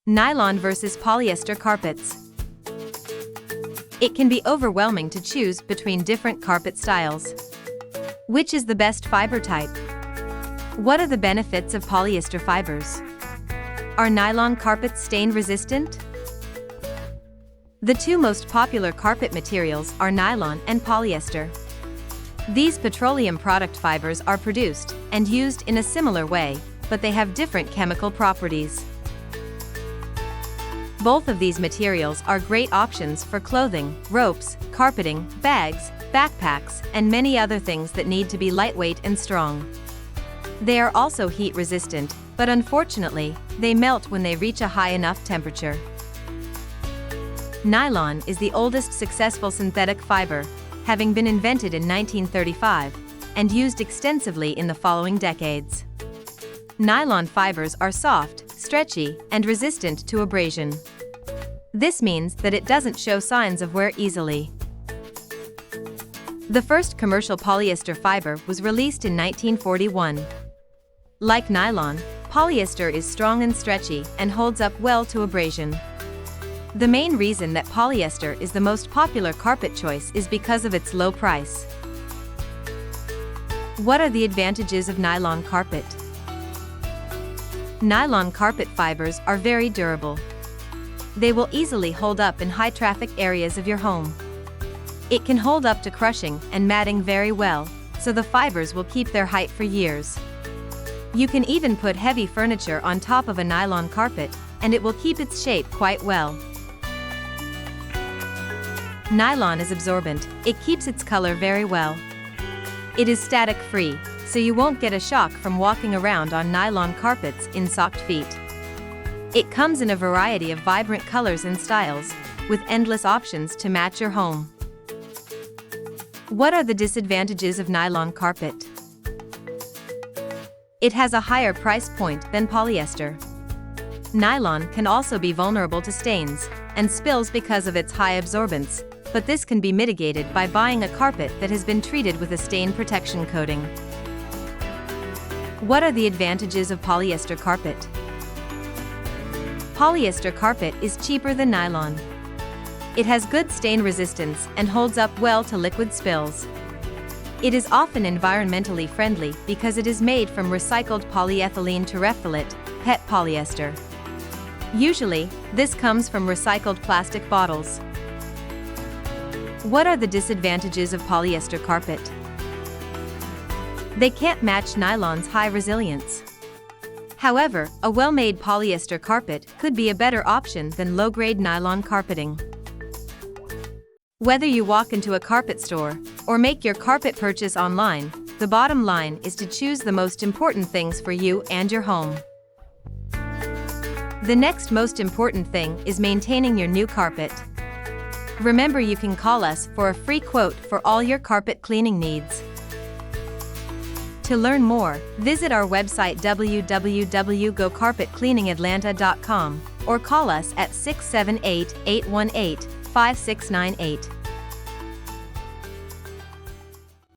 Nylon versus polyester carpets. It can be overwhelming to choose between different carpet styles. Which is the best fiber type? What are the benefits of polyester fibers? Are nylon carpets stain resistant? The two most popular carpet materials are nylon and polyester. These petroleum product fibers are produced and used in a similar way, but they have different chemical properties. Both of these materials are great options for clothing, ropes, carpeting, bags, backpacks, and many other things that need to be lightweight and strong. They are also heat resistant, but unfortunately, they melt when they reach a high enough temperature. Nylon is the oldest successful synthetic fiber, having been invented in 1935, and used extensively in the following decades. Nylon fibers are soft, stretchy, and resistant to abrasion. This means that it doesn't show signs of wear easily. The first commercial polyester fiber was released in 1941. Like nylon, polyester is strong and stretchy and holds up well to abrasion. The main reason that polyester is the most popular carpet choice is because of its low price. What are the advantages of nylon carpet? Nylon carpet fibers are very durable. They will easily hold up in high-traffic areas of your home. It can hold up to crushing and matting very well, so the fibers will keep their height for years. You can even put heavy furniture on top of a nylon carpet, and it will keep its shape quite well. Nylon is absorbent, it keeps its color very well. It is static-free, so you won't get a shock from walking around on nylon carpets in socked feet. It comes in a variety of vibrant colors and styles, with endless options to match your home. What are the disadvantages of nylon carpet? It has a higher price point than polyester. Nylon can also be vulnerable to stains and spills because of its high absorbance, but this can be mitigated by buying a carpet that has been treated with a stain protection coating. What are the advantages of polyester carpet? Polyester carpet is cheaper than nylon. It has good stain resistance and holds up well to liquid spills. It is often environmentally friendly because it is made from recycled polyethylene terephthalate, PET polyester. Usually, this comes from recycled plastic bottles. What are the disadvantages of polyester carpet? They can't match nylon's high resilience. However, a well-made polyester carpet could be a better option than low-grade nylon carpeting. Whether you walk into a carpet store or make your carpet purchase online, the bottom line is to choose the most important things for you and your home. The next most important thing is maintaining your new carpet. Remember, you can call us for a free quote for all your carpet cleaning needs. To learn more, visit our website www.gocarpetcleaningatlanta.com or call us at 678-818-5698.